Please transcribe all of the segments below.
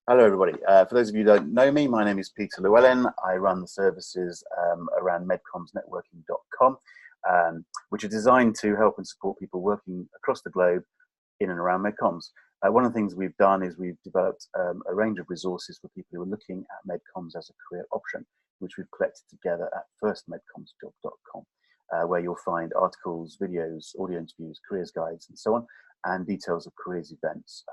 Hello, everybody. For those of you who don't know me, my name is Peter Llewellyn. I run the services around MedComsNetworking.com, which are designed to help and support people working across the globe in and around MedComs. One of the things we've done is we've developed a range of resources for people who are looking at MedComs as a career option, which we've collected together at FirstMedCommsJob.com, where you'll find articles, videos, audio interviews, careers guides, and so on, and details of careers events.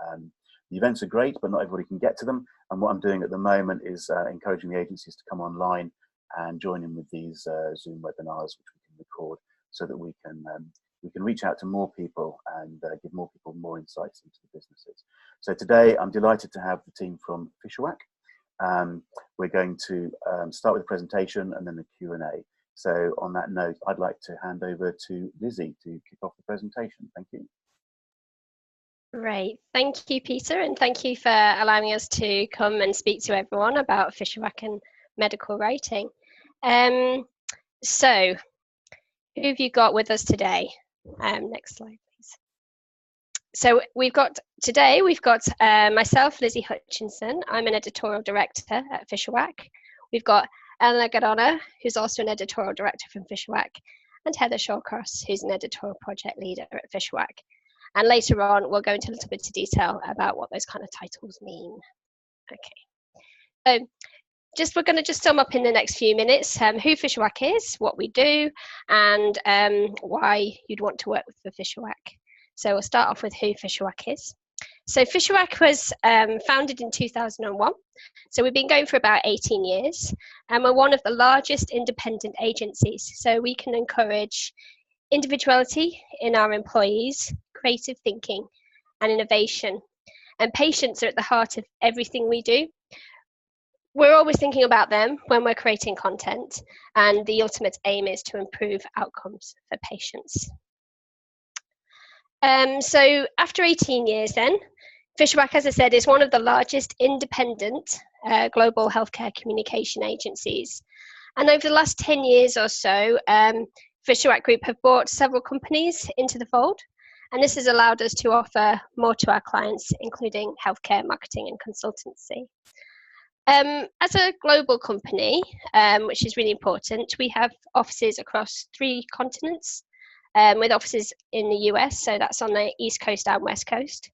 The events are great, but not everybody can get to them. And what I'm doing at the moment is encouraging the agencies to come online and join in with these Zoom webinars, which we can record, so that we can reach out to more people and give more people more insights into the businesses. So today, I'm delighted to have the team from Fishawack. We're going to start with a presentation and then a Q&A. So on that note, I'd like to hand over to Lizzie to kick off the presentation. Thank you. Great, thank you, Peter, and thank you for allowing us to come and speak to everyone about Fishawack and medical writing. So, who have you got with us today? Next slide, please. So we've got myself, Lizzie Hutchinson. I'm an editorial director at Fishawack. We've got Elena Garonna, who's also an editorial director from Fishawack, and Heather Shawcross, who's an editorial project leader at Fishawack. And later on, we'll go into a little bit of detail about what those kind of titles mean. Okay. We're going to just sum up in the next few minutes who Fishawack is, what we do, and why you'd want to work with the Fishawack. So we'll start off with who Fishawack is. So Fishawack was founded in 2001. So we've been going for about 18 years, and we're one of the largest independent agencies. So we can encourage individuality in our employees, creative thinking and innovation, and patients are at the heart of everything we do. We're always thinking about them when we're creating content, and the ultimate aim is to improve outcomes for patients. So after 18 years then, Fishawack, as I said, is one of the largest independent global healthcare communication agencies. And over the last 10 years or so, Fishawack Group have brought several companies into the fold, and this has allowed us to offer more to our clients, including healthcare, marketing, and consultancy. As a global company, which is really important, we have offices across 3 continents, with offices in the US, so that's on the East Coast and West Coast.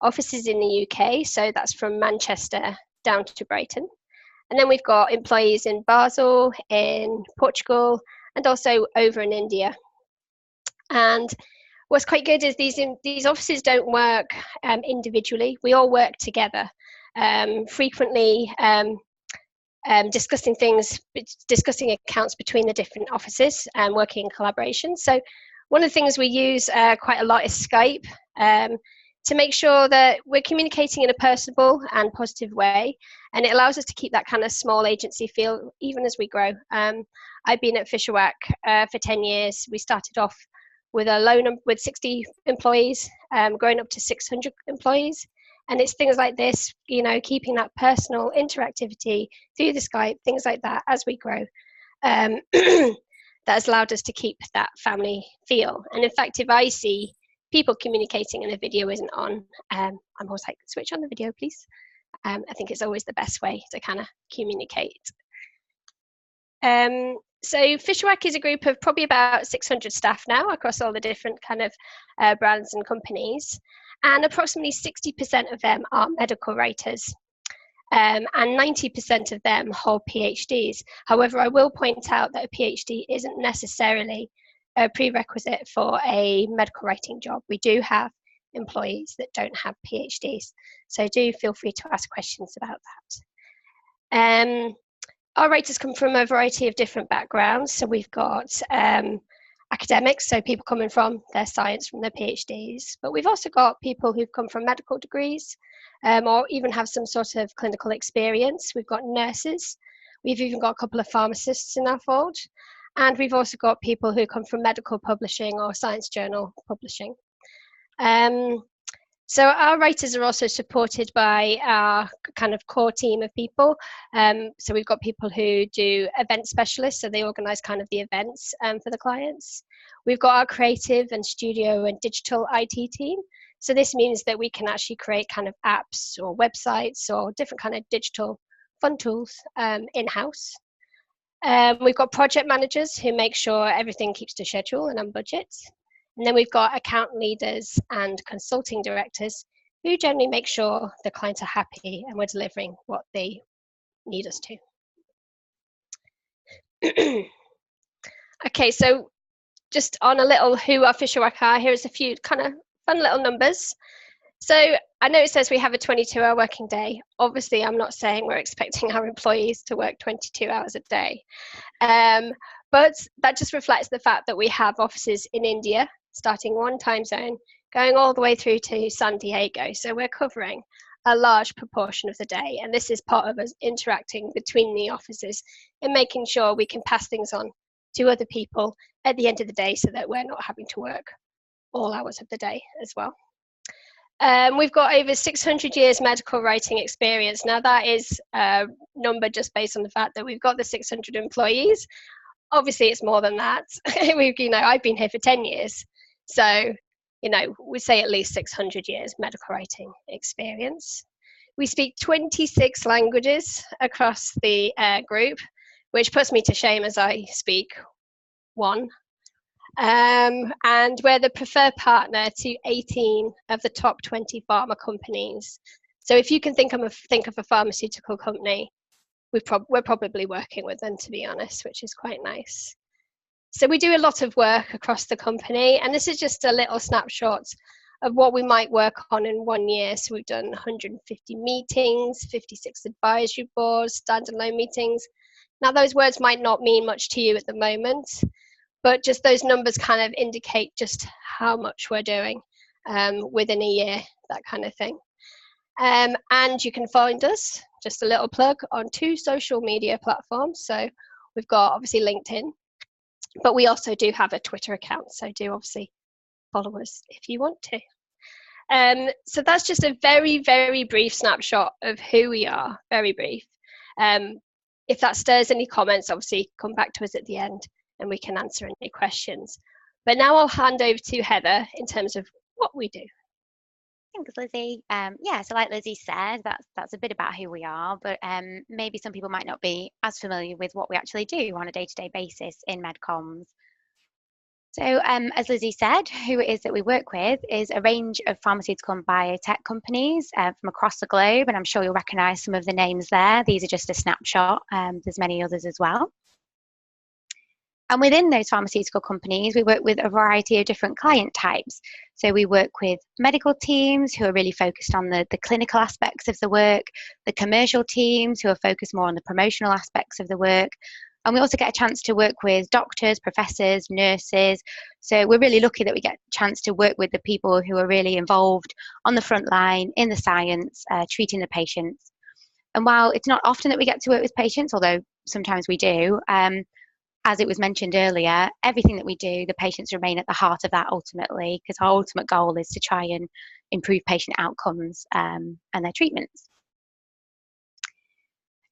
Offices in the UK, so that's from Manchester down to Brighton. And then we've got employees in Basel, in Portugal, and also over in India. And what's quite good is these offices don't work individually. We all work together, frequently discussing accounts between the different offices and working in collaboration. So one of the things we use quite a lot is Skype to make sure that we're communicating in a personable and positive way, and it allows us to keep that kind of small agency feel even as we grow. I've been at Fishawack for 10 years. We started off with a low number, with 60 employees, growing up to 600 employees. And it's things like this, you know, keeping that personal interactivity through the Skype, things like that as we grow. That has allowed us to keep that family feel. And in fact, if I see people communicating and the video isn't on, I'm always like, switch on the video, please. I think it's always the best way to kind of communicate. So Fishawack is a group of probably about 600 staff now across all the different kind of brands and companies. And approximately 60% of them are medical writers. And 90% of them hold PhDs. However, I will point out that a PhD isn't necessarily a prerequisite for a medical writing job. We do have employees that don't have PhDs. So do feel free to ask questions about that. Our writers come from a variety of different backgrounds. So we've got academics, so people coming from their science, from their PhDs, but we've also got people who've come from medical degrees or even have some sort of clinical experience. We've got nurses. We've even got a couple of pharmacists in our fold. And we've also got people who come from medical publishing or science journal publishing. So our writers are also supported by our kind of core team of people. So we've got people who do event specialists, so they organise kind of the events for the clients. We've got our creative and studio and digital IT team. So this means that we can actually create kind of apps or websites or different kind of digital fun tools in-house. We've got project managers who make sure everything keeps to schedule and on budget. And then we've got account leaders and consulting directors who generally make sure the clients are happy and we're delivering what they need us to. Okay, so just on a little who our Fishawack are, here's a few kind of fun little numbers. So I know it says we have a 22-hour working day. Obviously, I'm not saying we're expecting our employees to work 22 hours a day. But that just reflects the fact that we have offices in India, starting one time zone, going all the way through to San Diego. So we're covering a large proportion of the day. And this is part of us interacting between the offices and making sure we can pass things on to other people at the end of the day so that we're not having to work all hours of the day as well. We've got over 600 years medical writing experience. Now that is a number just based on the fact that we've got the 600 employees. Obviously it's more than that. I've been here for 10 years. So, we say at least 600 years medical writing experience. We speak 26 languages across the group, which puts me to shame as I speak one. And we're the preferred partner to 18 of the top 20 pharma companies. So if you can think of a pharmaceutical company, we're probably working with them, to be honest, which is quite nice. So we do a lot of work across the company, and this is just a little snapshot of what we might work on in 1 year. So we've done 150 meetings, 56 advisory boards, standalone meetings. Now those words might not mean much to you at the moment, but just those numbers kind of indicate just how much we're doing within a year, that kind of thing. And you can find us, just a little plug, on 2 social media platforms. So we've got obviously LinkedIn, but we also do have a Twitter account. So do obviously follow us if you want to. So that's just a very, very brief snapshot of who we are, very brief. If that stirs any comments, obviously come back to us at the end and we can answer any questions. But now I'll hand over to Heather in terms of what we do. Thanks, Lizzie. Yeah, so like Lizzie said, that's a bit about who we are, but maybe some people might not be as familiar with what we actually do on a day-to-day basis in MedComms. So as Lizzie said, who it is that we work with is a range of pharmaceutical and biotech companies from across the globe, and I'm sure you'll recognise some of the names there. These are just a snapshot. There's many others as well. And within those pharmaceutical companies, we work with a variety of different client types. So we work with medical teams who are really focused on the clinical aspects of the work, the commercial teams who are focused more on the promotional aspects of the work. And we also get a chance to work with doctors, professors, nurses. So we're really lucky that we get a chance to work with the people who are really involved on the front line, in the science, treating the patients. And while it's not often that we get to work with patients, although sometimes we do, as it was mentioned earlier, everything that we do, the patients remain at the heart of that ultimately, because our ultimate goal is to try and improve patient outcomes and their treatments.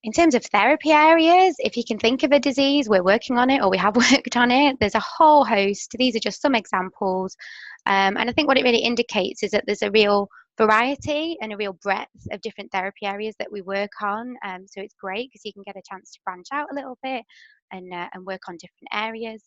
In terms of therapy areas, if you can think of a disease, we're working on it or we have worked on it. There's a whole host. These are just some examples. And I think what it really indicates is that there's a real variety and a real breadth of different therapy areas that we work on. So it's great because you can get a chance to branch out a little bit and work on different areas.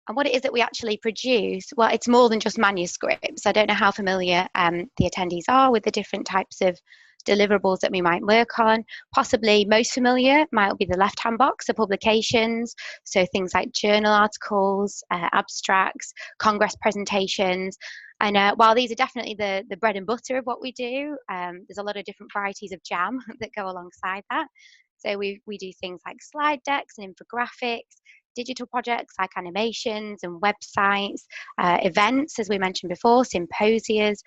And what it is that we actually produce, well, it's more than just manuscripts. I don't know how familiar the attendees are with the different types of deliverables that we might work on. Possibly most familiar might be the left-hand box, the publications. So things like journal articles, abstracts, congress presentations. And while these are definitely the bread and butter of what we do, there's a lot of different varieties of jam that go alongside that. So we do things like slide decks and infographics, digital projects like animations and websites, events, as we mentioned before, symposias,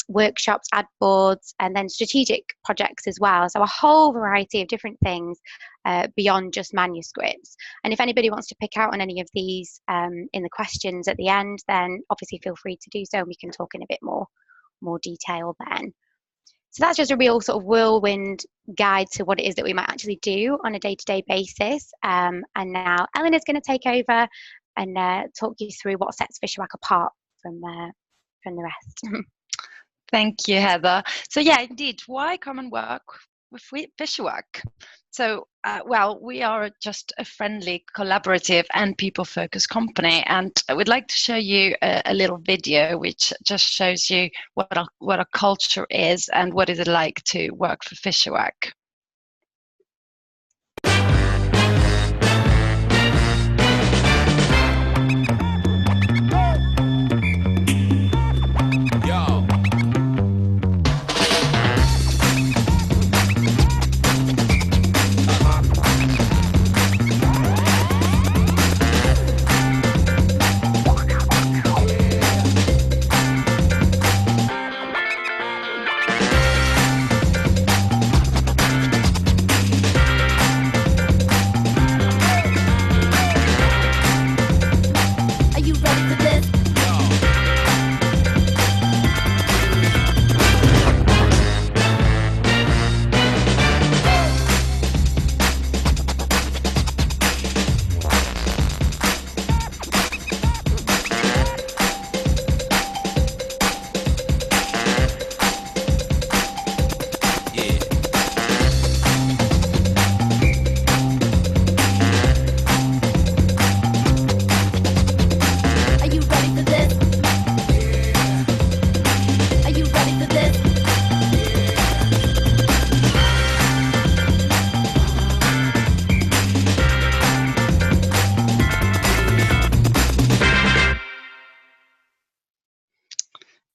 workshops, ad boards, and then strategic projects as well. So a whole variety of different things beyond just manuscripts. And if anybody wants to pick out on any of these in the questions at the end, then obviously feel free to do so, and we can talk in a bit more detail then. So that's just a real sort of whirlwind guide to what it is that we might actually do on a day-to-day basis. And now Elena's going to take over and talk you through what sets Fishawack apart from from the rest. Thank you, Heather. So yeah, indeed, why come and work with Fishawack? So, well, we are just a friendly, collaborative and people-focused company, and I would like to show you a little video which just shows you what our culture is and what is it like to work for Fishawack.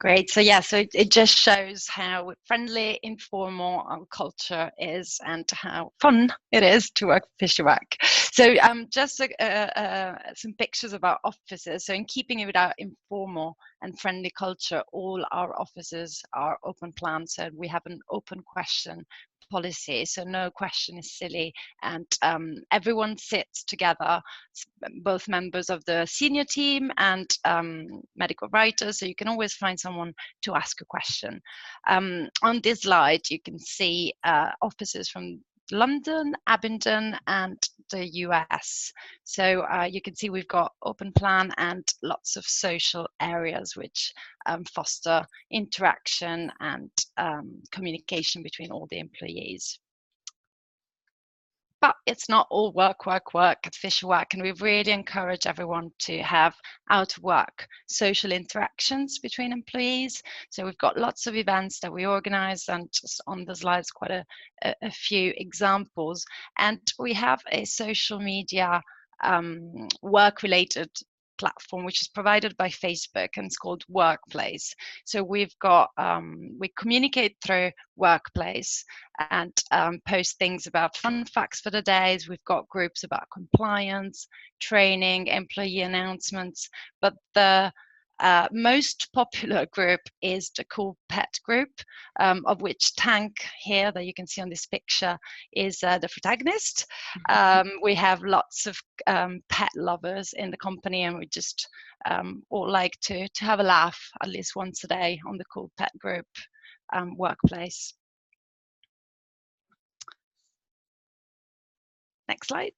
Great. So yeah, so it just shows how friendly, informal our culture is and how fun it is to work for Fishawack. So just some pictures of our offices. So in keeping with our informal and friendly culture, all our offices are open plan. So we have an open question policy, so no question is silly, and everyone sits together, both members of the senior team and medical writers, so you can always find someone to ask a question. On this slide you can see offices from London, Abingdon and the US. So you can see we've got open plan and lots of social areas which foster interaction and communication between all the employees. But it's not all work at Fishawack, and we really encourage everyone to have out of work social interactions between employees. So we've got lots of events that we organize, and just on the slides quite a few examples. And we have a social media work-related platform which is provided by Facebook, and it's called Workplace. So we've got we communicate through Workplace and post things about fun facts for the days. We've got groups about compliance, training, employee announcements, but the most popular group is the Cool Pet group, of which Tank here that you can see on this picture is the protagonist. We have lots of pet lovers in the company, and we just all like to have a laugh at least once a day on the Cool Pet group Workplace. Next slide.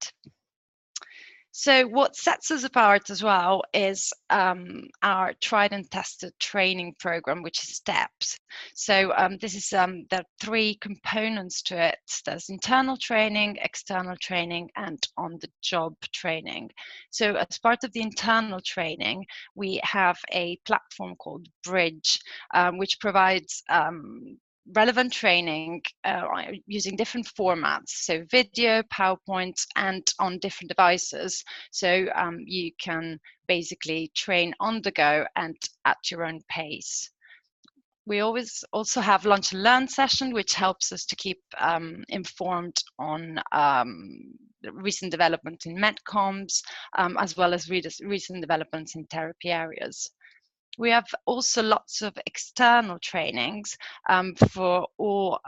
So what sets us apart as well is our tried and tested training program, which is STEPS. So this is there are 3 components to it. There's internal training, external training, and on-the-job training. So as part of the internal training, we have a platform called Bridge, which provides relevant training using different formats, so video, PowerPoint, and on different devices. So you can basically train on the go and at your own pace. We always also have lunch and learn session, which helps us to keep informed on recent development in MedComms, as well as recent developments in therapy areas. We have also lots of external trainings for all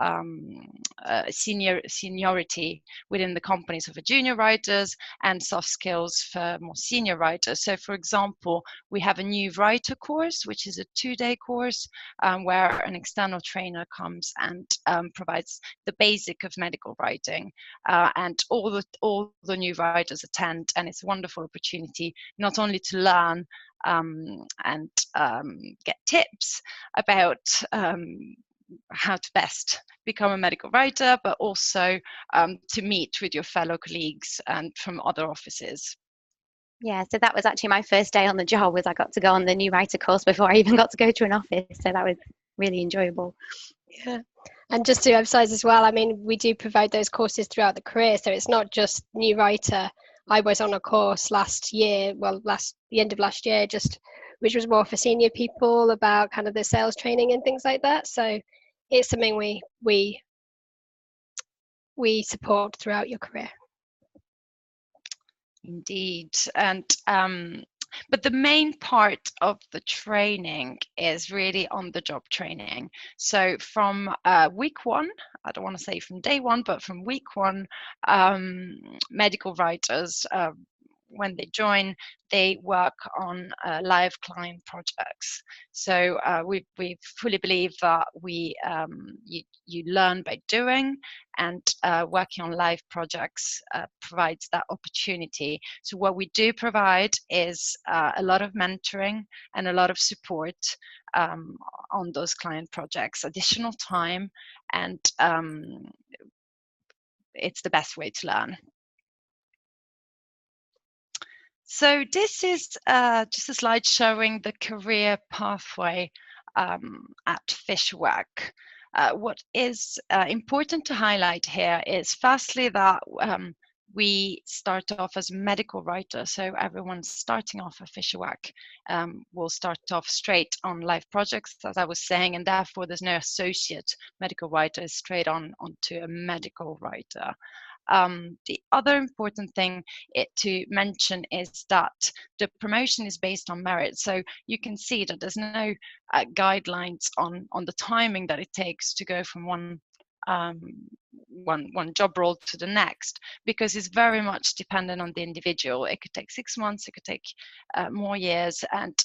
seniority within the company, so for junior writers, and soft skills for more senior writers. So for example, we have a new writer course, which is a 2-day course where an external trainer comes and provides the basic of medical writing, and all the new writers attend, and it's a wonderful opportunity not only to learn and get tips about how to best become a medical writer, but also to meet with your fellow colleagues and from other offices. Yeah, so that was actually my first day on the job, was I got to go on the new writer course before I even got to go to an office. So that was really enjoyable. Yeah. And just to emphasize as well, I mean, we do provide those courses throughout the career. So it's not just new writer. I was on a course last year, the end of last year, which was more for senior people about kind of the sales training and things like that. So it's something we support throughout your career. Indeed. And but the main part of the training is really on the job training. So from week one, I don't want to say from day one, but from week one, medical writers, when they join, they work on live client projects. So we fully believe that you learn by doing, and working on live projects provides that opportunity. So what we do provide is a lot of mentoring and a lot of support on those client projects, additional time, and it's the best way to learn. So this is just a slide showing the career pathway at Fishawack. What is important to highlight here is firstly that we start off as medical writers. So everyone starting off at Fishawack will start off straight on live projects, as I was saying, and therefore there's no associate medical writer, straight onto a medical writer. The other important thing to mention is that the promotion is based on merit. So you can see that there's no guidelines on the timing that it takes to go from one job role to the next, because it's very much dependent on the individual. It could take 6 months, it could take more years, and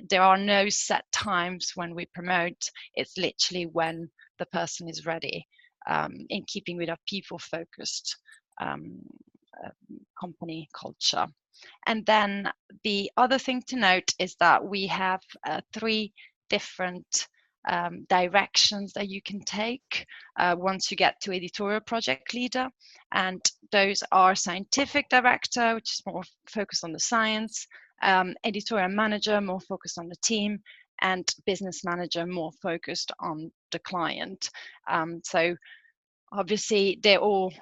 there are no set times when we promote. It's literally when the person is ready. In keeping with our people-focused company culture. And then the other thing to note is that we have 3 different directions that you can take once you get to editorial project leader, and those are scientific director, which is more focused on the science, editorial manager, more focused on the team, and business manager, more focused on the client. So obviously they're all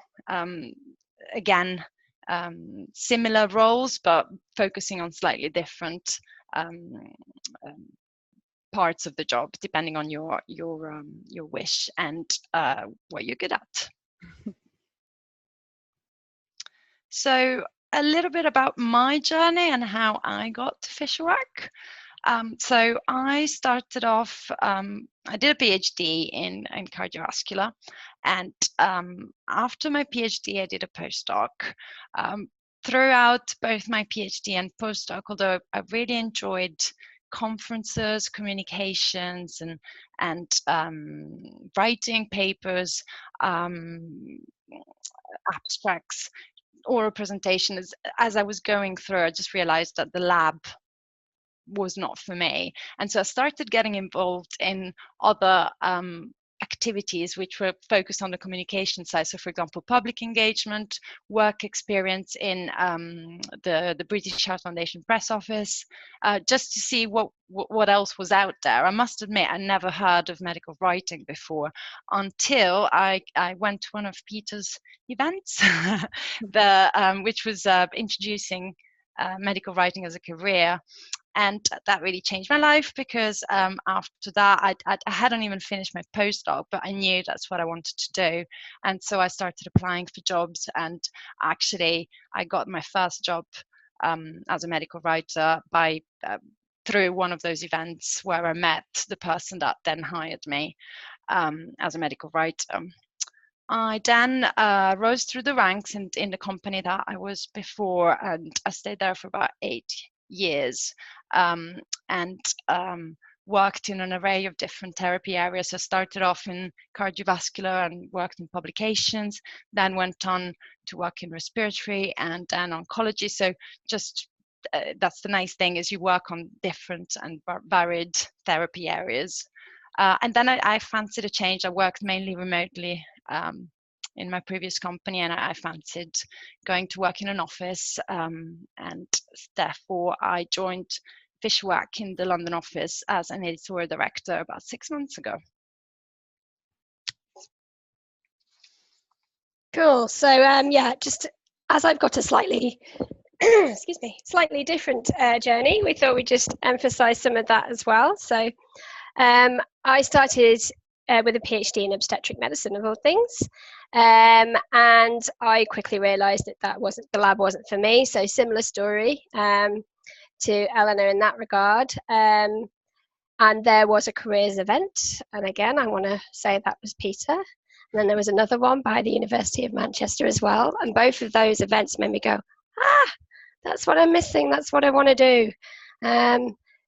again similar roles, but focusing on slightly different parts of the job depending on your wish and what you're good at. So a little bit about my journey and how I got to Fishawack. So I started off, I did a PhD in cardiovascular, and after my PhD I did a postdoc. Throughout both my PhD and postdoc, although I really enjoyed conferences, communications, and writing papers, abstracts, oral presentations, as I was going through, I just realized that the lab was not for me, and so I started getting involved in other activities which were focused on the communication side. So for example, public engagement, work experience in the British Heart Foundation press office, just to see what else was out there. I must admit I never heard of medical writing before until I went to one of Peter's events which was introducing medical writing as a career. And that really changed my life, because after that I hadn't even finished my postdoc, but I knew that's what I wanted to do. And so I started applying for jobs, and actually I got my first job as a medical writer through one of those events where I met the person that then hired me as a medical writer. I then rose through the ranks in the company that I was before, and I stayed there for about 8 years, and worked in an array of different therapy areas. I started off in cardiovascular and worked in publications, then went on to work in respiratory and then oncology. So just that's the nice thing, is you work on different and varied therapy areas. And then I fancied a change. I worked mainly remotely in my previous company, and I fancied going to work in an office, and therefore I joined Fishawack in the London office as an editorial director about 6 months ago. Cool. So yeah, just as I've got a slightly excuse me, slightly different journey, we thought we'd just emphasize some of that as well. So I started with a PhD in obstetric medicine, of all things, and I quickly realized that the lab wasn't for me. So similar story to Eleanor in that regard. And there was a careers event, and again I want to say that was Peter. And then there was another one by the University of Manchester as well, and both of those events made me go, that's what I'm missing, that's what I want to do.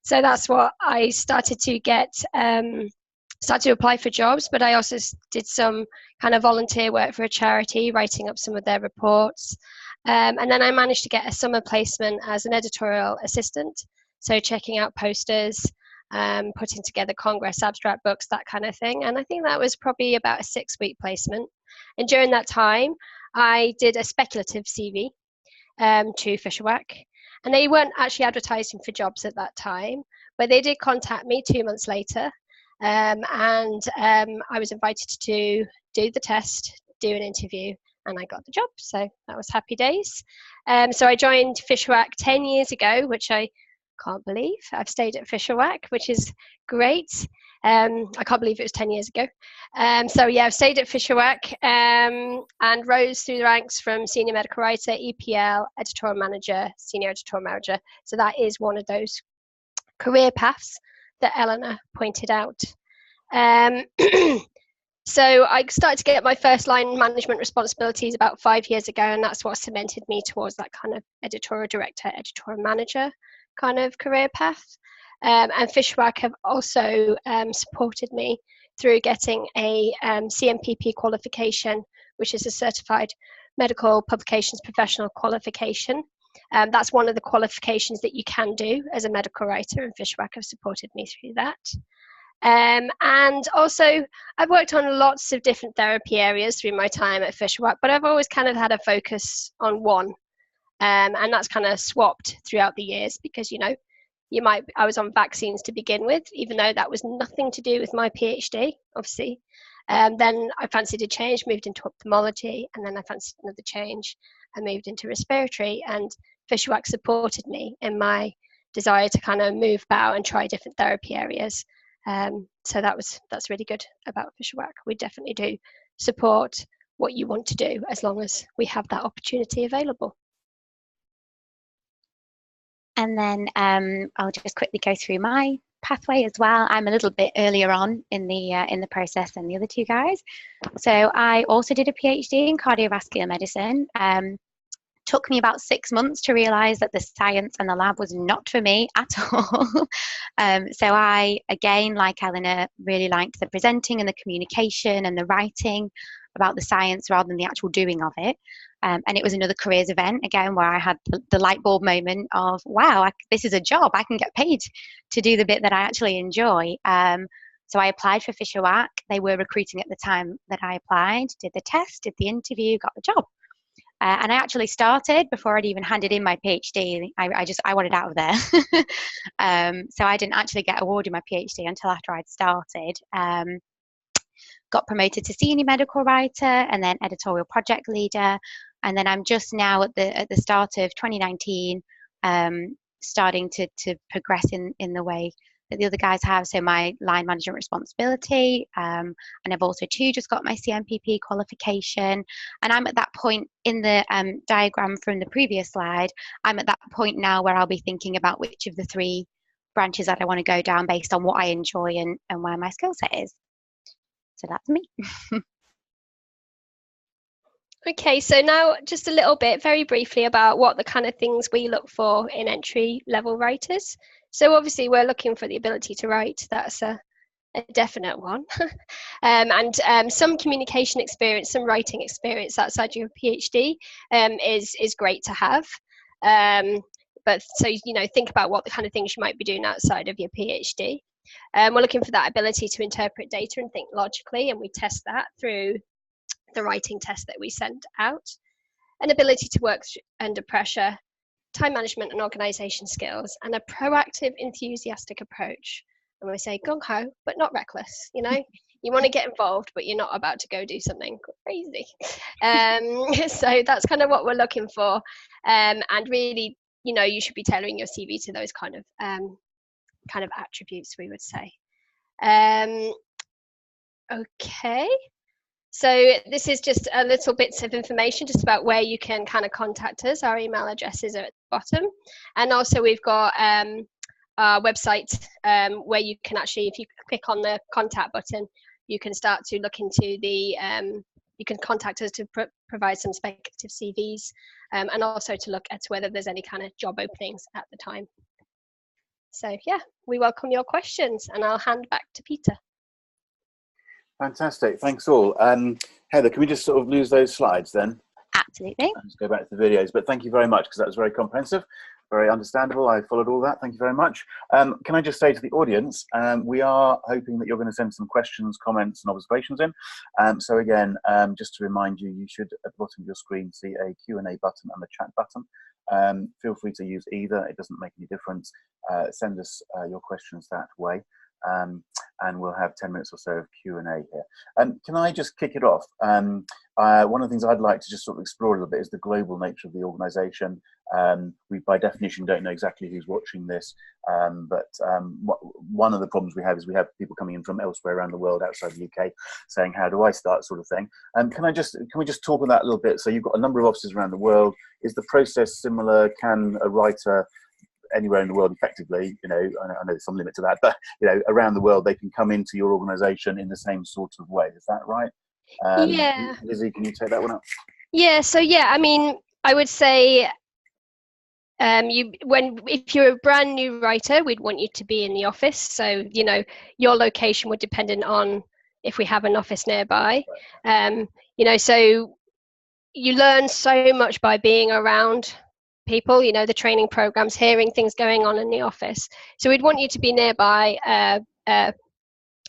So that's what I started to get, started to apply for jobs, but I also did some kind of volunteer work for a charity, writing up some of their reports. And then I managed to get a summer placement as an editorial assistant, so checking out posters, putting together Congress abstract books, that kind of thing. And I think that was probably about a 6-week placement. And during that time, I did a speculative CV to Fishawack. And they weren't actually advertising for jobs at that time, but they did contact me 2 months later. And I was invited to do the test, do an interview, and I got the job. So that was happy days. So I joined Fishawack 10 years ago, which I can't believe. I've stayed at Fishawack, which is great. I can't believe it was 10 years ago. So yeah, I've stayed at Fishawack and rose through the ranks from senior medical writer, EPL, editorial manager, senior editorial manager. So that is one of those career paths that Eleanor pointed out. So I started to get my first line management responsibilities about 5 years ago, and that's what cemented me towards that kind of editorial director, editorial manager kind of career path. And Fishawack have also supported me through getting a CMPP qualification, which is a Certified Medical Publications Professional qualification. That's one of the qualifications that you can do as a medical writer, and Fishawack have supported me through that. And also, I've worked on lots of different therapy areas through my time at Fishawack, but I've always kind of had a focus on one. And that's kind of swapped throughout the years because, you know, I was on vaccines to begin with, even though that was nothing to do with my PhD, obviously. Then I fancied a change, moved into ophthalmology, and then I fancied another change and moved into respiratory. And Fishawack supported me in my desire to kind of move about and try different therapy areas. So that's really good about Fishawack. We definitely do support what you want to do as long as we have that opportunity available. And then I'll just quickly go through my pathway as well. I'm a little bit earlier on in the process than the other two guys. So I also did a PhD in cardiovascular medicine. Took me about 6 months to realize that the science and the lab was not for me at all. So I, again, like Eleanor, really liked the presenting and the communication and the writing about the science rather than the actual doing of it. And it was another careers event, again, where I had the light bulb moment of, wow, this is a job. I can get paid to do the bit that I actually enjoy. So I applied for Fishawack. They were recruiting at the time that I applied, did the test, did the interview, got the job. And I actually started before I'd even handed in my PhD. I wanted out of there. So I didn't actually get awarded my PhD until after I'd started. Got promoted to senior medical writer and then editorial project leader. And then I'm just now at the start of 2019, starting to progress in the way that the other guys have. So my line management responsibility, and I've also too just got my CMPP qualification. And I'm at that point in the diagram from the previous slide. I'm at that point now where I'll be thinking about which of the 3 branches that I want to go down based on what I enjoy and where my skill set is. So that's me. Okay, so now just a little bit, very briefly, about what the kind of things we look for in entry-level writers. So obviously we're looking for the ability to write. That's a definite one. And some communication experience, some writing experience outside your PhD is great to have. But so, you know, think about what the kind of things you might be doing outside of your PhD. We're looking for that ability to interpret data and think logically, and we test that through the writing test that we send out. An ability to work under pressure, time management and organisation skills, and a proactive, enthusiastic approach. And we say gung-ho, but not reckless, you know? You want to get involved, but you're not about to go do something crazy. So that's kind of what we're looking for. And really, you know, you should be tailoring your CV to those kind of attributes, we would say. Okay. So this is just a little bits of information just about where you can kind of contact us. Our email addresses are at the bottom. And also we've got our website where you can actually, if you click on the contact button, you can start to look into the, you can contact us to provide some speculative CVs and also to look at whether there's any kind of job openings at the time. So yeah, we welcome your questions, and I'll hand back to Peter. Fantastic, thanks all. Heather, can we just sort of lose those slides then? Absolutely. Let's go back to the videos, but thank you very much because that was very comprehensive, very understandable. I followed all that, thank you very much. Can I just say to the audience, we are hoping that you're going to send some questions, comments and observations in. So again, just to remind you, you should at the bottom of your screen see a Q&A button and a chat button. Feel free to use either, it doesn't make any difference. Send us your questions that way. And we'll have 10 minutes or so of Q&A here. Can I just kick it off? One of the things I'd like to just sort of explore a little bit is the global nature of the organisation. We, by definition, don't know exactly who's watching this, but one of the problems we have is we have people coming in from elsewhere around the world outside the UK saying, how do I start, sort of thing. Can we just talk on that a little bit? So you've got a number of offices around the world. Is the process similar? Can a writer anywhere in the world effectively, you know, I know there's some limit to that, but you know, around the world they can come into your organisation in the same sort of way, is that right? Yeah. Lizzie, can you take that one up? Yeah, so yeah, I mean, I would say if you're a brand new writer, we'd want you to be in the office. So, you know, your location would depend on if we have an office nearby. You know, so you learn so much by being around people, you know, the training programs, hearing things going on in the office. So we'd want you to be nearby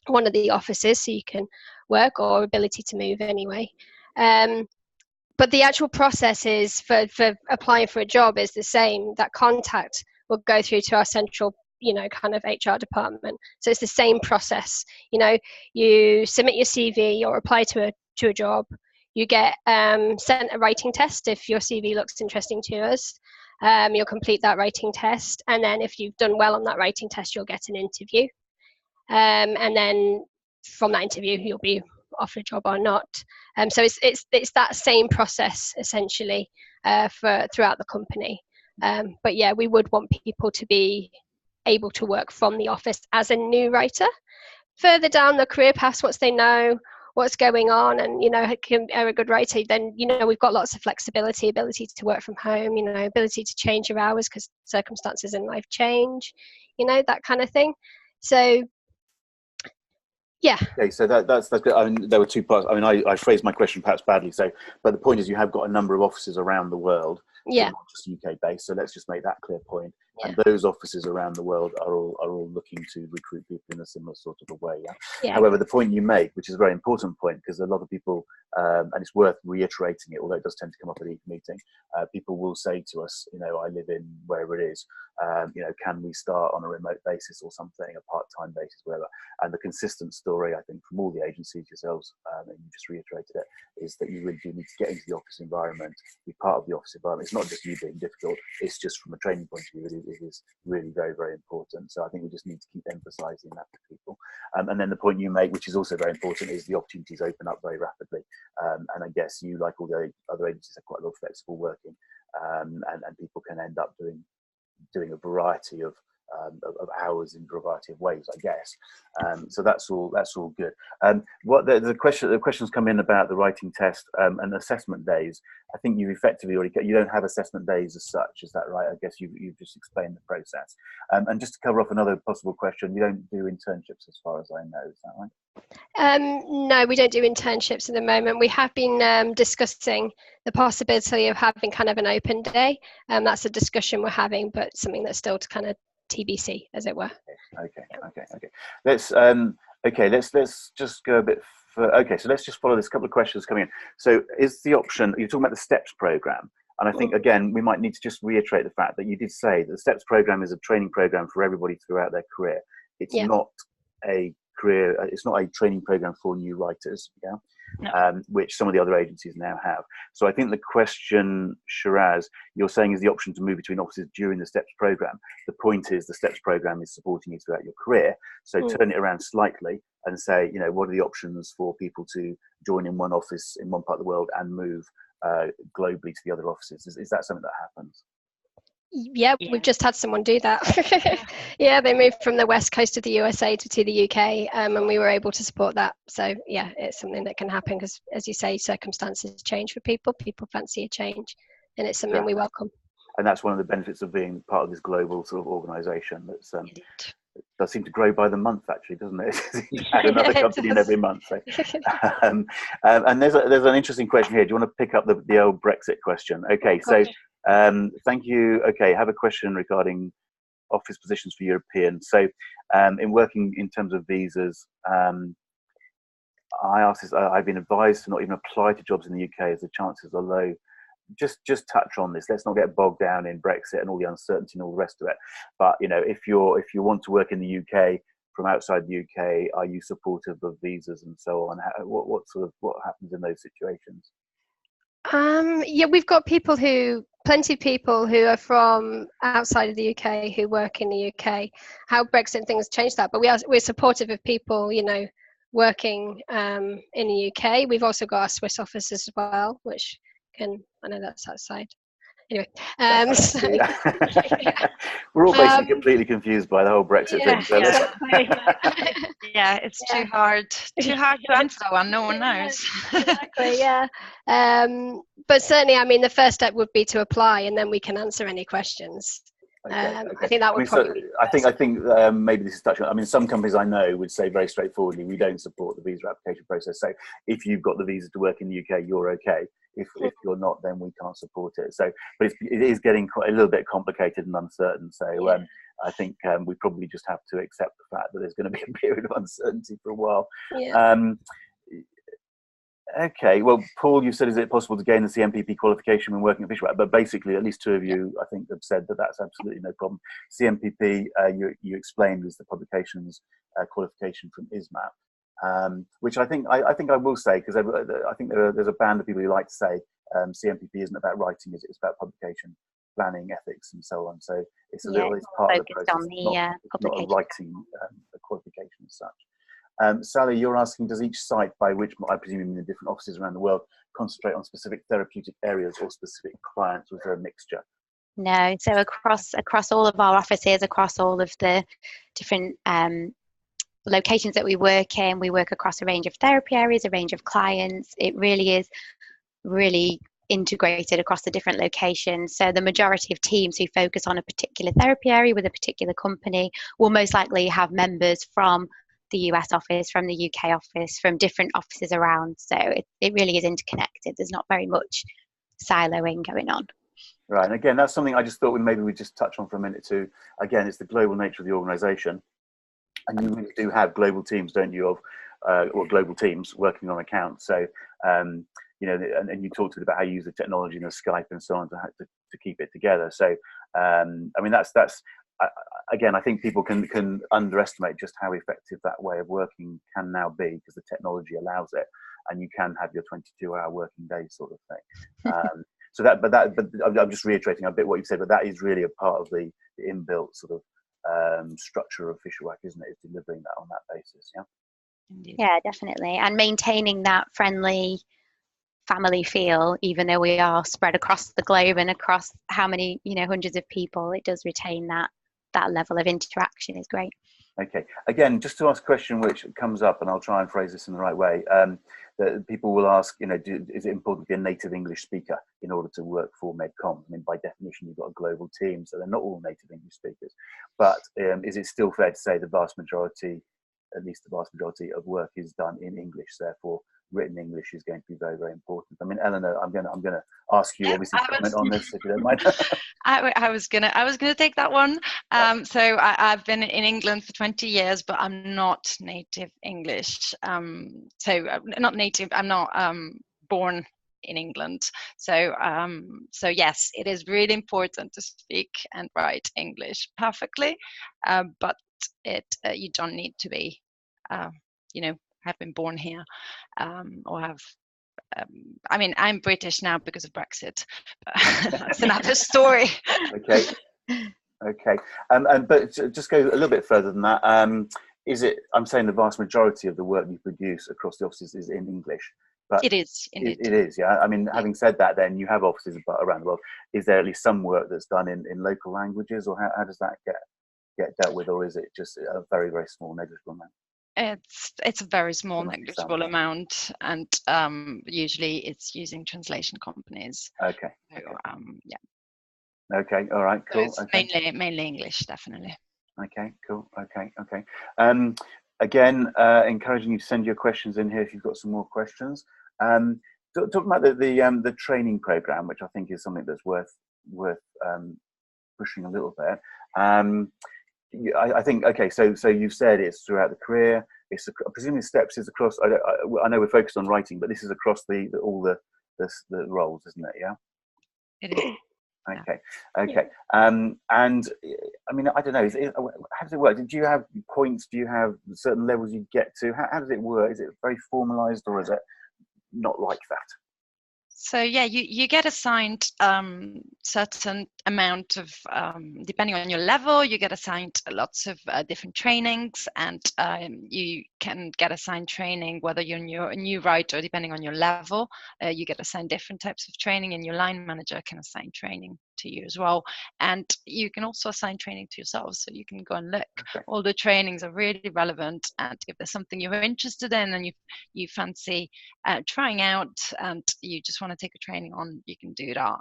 one of the offices so you can work, or ability to move anyway. But the actual process is for applying for a job is the same. That contact will go through to our central, you know, kind of HR department. So it's the same process. You know, you submit your CV or apply to a job. You get sent a writing test if your CV looks interesting to us. You'll complete that writing test, and then if you've done well on that writing test, you'll get an interview. And then from that interview, you'll be offered a job or not. So it's that same process essentially throughout the company. But yeah, we would want people to be able to work from the office as a new writer. Further down the career path, once they know what's going on and, you know, are a good writer, then, you know, we've got lots of flexibility, ability to work from home, you know, ability to change your hours because circumstances in life change, you know, that kind of thing. So yeah. Okay, so that's good. I mean, there were two parts. I mean, I phrased my question perhaps badly. So, but the point is, you have got a number of offices around the world. Yeah. Not just UK based. So let's just make that clear point. Yeah. And those offices around the world are all looking to recruit people in a similar sort of a way. Yeah? Yeah. However, the point you make, which is a very important point, because a lot of people, and it's worth reiterating it, although it does tend to come up at each meeting, people will say to us, you know, I live in wherever it is, you know, can we start on a remote basis or something, a part-time basis, wherever. And the consistent story, I think, from all the agencies, yourselves, and you just reiterated it, is that you really do need to get into the office environment, be part of the office environment. It's not just you being difficult, it's just from a training point of view, it is really very, very important. So I think we just need to keep emphasising that to people. And then the point you make, which is also very important, is the opportunities open up very rapidly. And I guess you, like all the other agencies, have quite a lot of flexible working, and people can end up doing a variety of of hours in a variety of ways, I guess. So that's all good. What the questions come in about the writing test and assessment days. I think you effectively already, you don't have assessment days as such, is that right? I guess you've just explained the process. And just to cover off another possible question, you don't do internships as far as I know, is that right? No, we don't do internships at the moment. We have been discussing the possibility of having kind of an open day. That's a discussion we're having, but something that's still to kind of TBC, as it were. Okay. Let's just go a bit further. Okay, so let's just follow this couple of questions coming in. So is the option, you're talking about the STEPS program, and I think again we might need to just reiterate the fact that you did say that the STEPS program is a training program for everybody throughout their career. It's not a career, it's not a training program for new writers, which some of the other agencies now have. So I think the question, Shiraz, you're saying is the option to move between offices during the STEPS program. The point is the STEPS program is supporting you throughout your career. So turn it around slightly and say, what are the options for people to join in one office in one part of the world and move globally to the other offices? Is that something that happens? Yeah, we've just had someone do that. Yeah, they moved from the west coast of the USA to the UK, and we were able to support that. So yeah, it's something that can happen because, as you say, circumstances change for people. People fancy a change, and it's something we welcome. And that's one of the benefits of being part of this global sort of organisation. That's it does seem to grow by the month, actually, doesn't it? You add another company in every month. So. And there's an interesting question here. Do you want to pick up the old Brexit question? Okay, so. Thank you. Okay, I have a question regarding office positions for Europeans. So in working in terms of visas, I asked this, I've been advised to not even apply to jobs in the UK as the chances are low. Just touch on this. Let's not get bogged down in Brexit and all the uncertainty and all the rest of it. But if you want to work in the UK from outside the UK, are you supportive of visas and so on? What happens in those situations? Yeah, we've got plenty of people who are from outside of the UK who work in the UK. How Brexit things changed that, but we're supportive of people, working in the UK. We've also got our Swiss office as well, which I know that's outside. Anyway, we're all basically completely confused by the whole Brexit thing. So it's too hard to answer that one. No one knows. Exactly. Yeah. But certainly, I mean, the first step would be to apply, and then we can answer any questions. Okay. I think that would probably. I think maybe this is touching on. I mean, some companies I know would say very straightforwardly, we don't support the visa application process. So if you've got the visa to work in the UK, you're okay. If you're not, then we can't support it. So, but it is getting quite a little bit complicated and uncertain. So I think we probably just have to accept the fact that there's going to be a period of uncertainty for a while. Yeah. Okay, well, Paul, you said, is it possible to gain the CMPP qualification when working at Fishawack? But basically, at least two of you, I think, have said that that's absolutely no problem. CMPP, you explained, is the publications qualification from ISMAP, which I think I will say, because I think there's a band of people who like to say CMPP isn't about writing, it's about publication, planning, ethics, and so on. So it's it's part of the process, not a writing qualification as such. Sally, you're asking, does each site, by which I presume in the different offices around the world, concentrate on specific therapeutic areas or specific clients, or is there a mixture? No, so across all of our offices, across all of the different locations that we work across a range of therapy areas, a range of clients. It really is really integrated across the different locations. So the majority of teams who focus on a particular therapy area with a particular company will most likely have members from the US office, from the UK office, from different offices around. So it really is interconnected. There's not very much siloing going on. Right, and again, that's something I just thought maybe we'd just touch on for a minute too. Again, it's the global nature of the organisation, and you really do have global teams, don't you, or global teams working on accounts. So, and you talked about how you use the technology and the Skype and so on to keep it together. So, I mean, that's again, I think people can underestimate just how effective that way of working can now be, because the technology allows it, and you can have your 22-hour working day sort of thing. But I'm just reiterating a bit what you said, but that is really a part of the inbuilt sort of structure of Fishawack, isn't it? Is delivering that on that basis, yeah? Indeed. Yeah, definitely, and maintaining that friendly family feel, even though we are spread across the globe and across how many hundreds of people, it does retain that that level of interaction is great. Okay. Again, just to ask a question which comes up, and I'll try and phrase this in the right way. That people will ask, you know, is it important to be a native English speaker in order to work for MedComms? I mean, by definition, you've got a global team, so they're not all native English speakers. But is it still fair to say the vast majority, at least the vast majority of work is done in English? Therefore, written English is going to be very, very important. I mean, Eleanor, I'm going to ask you obviously to comment on this if you don't mind. I was gonna take that one. So I've been in England for 20 years, but I'm not native English. Not native. I'm not born in England. So yes, it is really important to speak and write English perfectly, but you don't need to be, have been born here, or have. I mean, I'm British now because of Brexit, but that's another story. Okay. But just go a little bit further than that. Is it? I'm saying the vast majority of the work you produce across the offices is in English. But it is indeed. It is, yeah. I mean, having said that, then you have offices around the world. Is there at least some work that's done in local languages, or how does that get dealt with, or is it just a very, very small, negligible amount? It's a very small, negligible amount, and usually it's using translation companies. Okay. So, yeah. Okay. All right. Cool. So it's mainly English, definitely. Okay. Cool. Okay. Again, encouraging you to send your questions in here if you've got some more questions. Talking about the training program, which I think is something that's worth pushing a little bit. I think, okay, so you've said it's throughout the career. It's presumably steps is across. I know we're focused on writing, but this is across all the roles, isn't it? Yeah. It is. Okay. And I mean, I don't know. How does it work? Do you have points? Do you have certain levels you get to? How does it work? Is it very formalized, or is it not like that? So yeah, you get assigned certain amount of, depending on your level, you get assigned lots of different trainings, and you can get assigned training whether you're a new writer, depending on your level. You get assigned different types of training, and your line manager can assign training to you as well. And you can also assign training to yourself, so you can go and look. Okay. All the trainings are really relevant, and if there's something you're interested in and you fancy trying out, and you just want to take a training on, you can do that.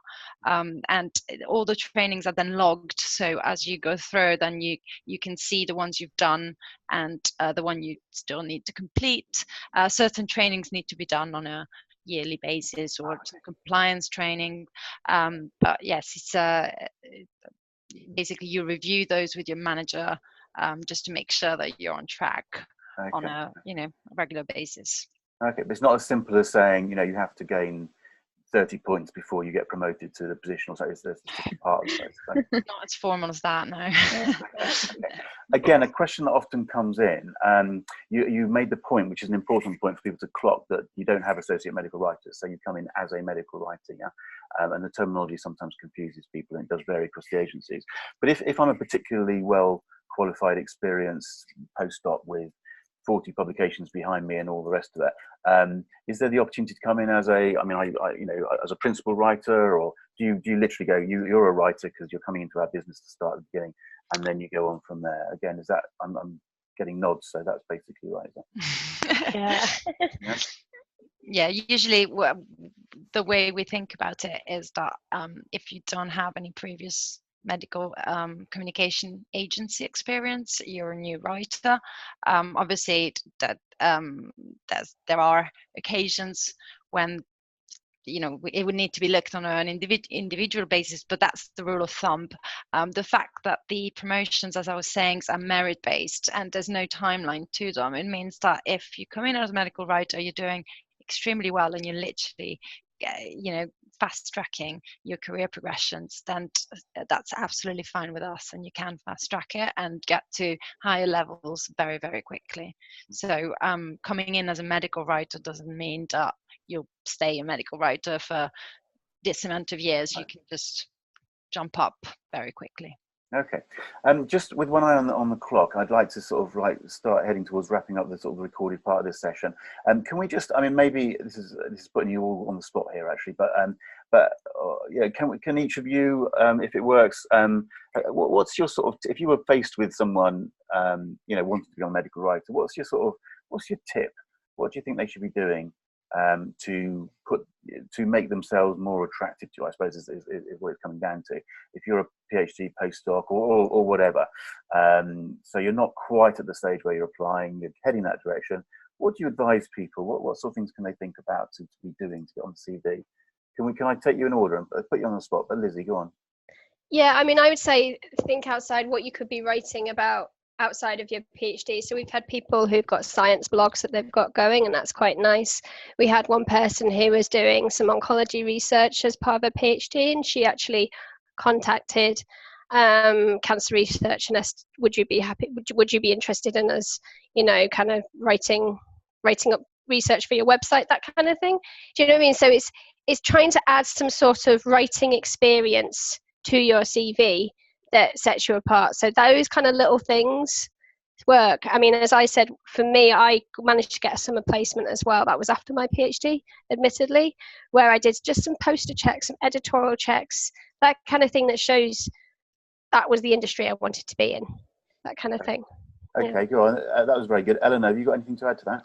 And all the trainings are then logged, so as you go through, then you can see the ones you've done and the one you still need to complete. Certain trainings need to be done on a yearly basis, or some compliance training, but yes, it's basically you review those with your manager, just to make sure that you're on track. Okay. On a regular basis. Okay, but it's not as simple as saying you have to gain 30 points before you get promoted to the position, or so. It's just a part of it. Not as formal as that, no. Okay. Again, a question that often comes in, you made the point, which is an important point for people to clock, that you don't have associate medical writers, so you come in as a medical writer, yeah? And the terminology sometimes confuses people, and it does vary across the agencies. But if I'm a particularly well qualified, experienced postdoc with 40 publications behind me and all the rest of it, is there the opportunity to come in as as a principal writer, or do you literally go, you're a writer because you're coming into our business to start at the beginning, and then you go on from there? Again, is that, I'm getting nods, so that's basically right, is that? Yeah. Yeah, usually the way we think about it is that if you don't have any previous medical communication agency experience, you're a new writer. Obviously, that there are occasions when it would need to be looked on an individual basis, but that's the rule of thumb. The fact that the promotions, as I was saying, are merit based and there's no timeline to them, it means that if you come in as a medical writer, you're doing extremely well and you're literally fast tracking your career progressions, then that's absolutely fine with us, and you can fast track it and get to higher levels very, very quickly. So coming in as a medical writer doesn't mean that you'll stay a medical writer for this amount of years. You can just jump up very quickly. Okay. Just with one eye on the clock, I'd like to sort of start heading towards wrapping up the sort of recorded part of this session. Can we just, I mean, maybe this is putting you all on the spot here, actually, but yeah, can each of you, if it works, what's your sort of, if you were faced with someone, you know, wanting to be a medical writer, what's your tip? What do you think they should be doing to make themselves more attractive to you, I suppose, is what it's coming down to. If you're a PhD postdoc or whatever, so you're not quite at the stage where you're applying, you're heading that direction, what do you advise people? What sort of things can they think about to be doing to get on the CV? Can I take you in order and put you on the spot? But Lizzie, go on. Yeah, I mean, I would say think outside what you could be writing about outside of your PhD. So we've had people who've got science blogs that they've got going, and that's quite nice. We had one person who was doing some oncology research as part of her PhD, and she actually contacted cancer research and asked, would you be happy, would you be interested in us, you know, kind of writing up research for your website, that kind of thing. Do you know what I mean? So it's trying to add some sort of writing experience to your CV that sets you apart. So those kind of little things work. I mean, as I said, for me, I managed to get a summer placement as well. That was after my PhD, admittedly, where I did just some poster checks, some editorial checks, that kind of thing that shows that was the industry I wanted to be in, that kind of thing. Okay, Yeah. go on. That was very good. Eleanor, have you got anything to add to that?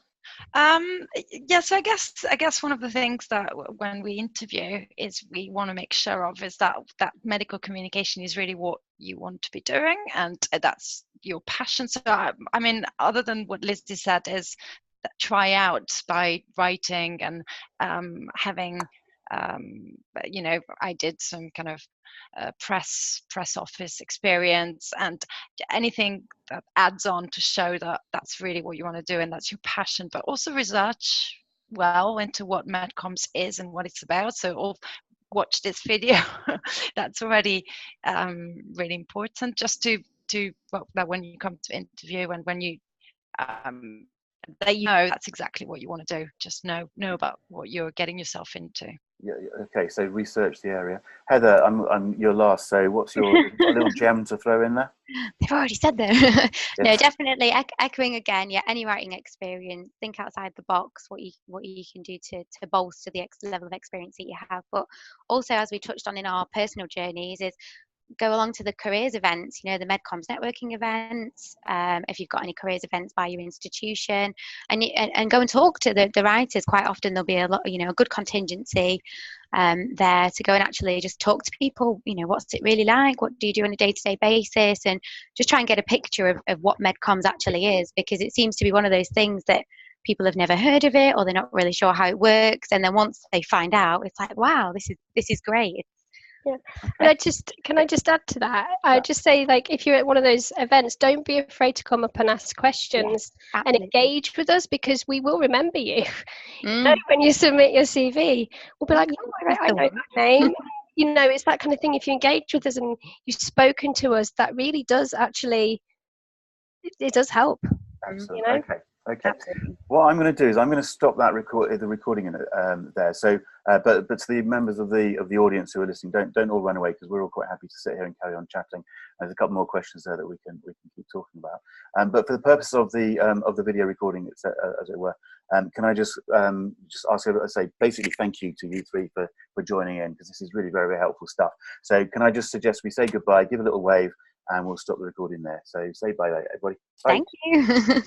Yes, I guess one of the things that when we interview is we want to make sure of is that medical communication is really what you want to be doing, and that's your passion. So I mean, other than what Lizzie said, is that try out by writing and having you know, I did some kind of press office experience, and anything that adds on to show that that's really what you want to do and that's your passion. But also research well into what MedComms is and what it's about. So watch this video. That's already really important, just to that when you come to interview and when you that you know that's exactly what you want to do. Just know about what you're getting yourself into. Yeah, okay, so research the area. Heather, I'm your last, so what's your got a little gem to throw in there? They've already said that. No, definitely echoing again. Yeah, any writing experience, think outside the box. What you can do to bolster the level of experience that you have. But also, as we touched on in our personal journeys, is go along to the careers events, you know, the MedComms networking events, if you've got any careers events by your institution, and go and talk to the writers. Quite often there'll be a lot, you know, a good contingency there to go and actually just talk to people, you know, what's it really like, what do you do on a day-to-day basis, and just try and get a picture of what MedComms actually is, because it seems to be one of those things that people have never heard of it, or they're not really sure how it works, and then once they find out, it's like, wow, this is great. Yeah, but can I just add to that? I just say, like, if you're at one of those events, don't be afraid to come up and ask questions and engage with us, because we will remember you. You know, when you submit your CV, we'll be like, oh, right, I know that name. You know, it's that kind of thing. If you engage with us and you've spoken to us, that really does actually, it does help. Absolutely. You know? Okay. Absolutely. What I'm going to do is I'm going to stop that the recording in there. So, but to the members of the audience who are listening, don't all run away, because we're all quite happy to sit here and carry on chatting. There's a couple more questions there that we can keep talking about. But for the purpose of the video recording, as it were, can I just ask you to say basically thank you to you three for joining in, because this is really very, very helpful stuff. So can I just suggest we say goodbye, give a little wave, and we'll stop the recording there. So say bye, everybody. Bye. Thank you.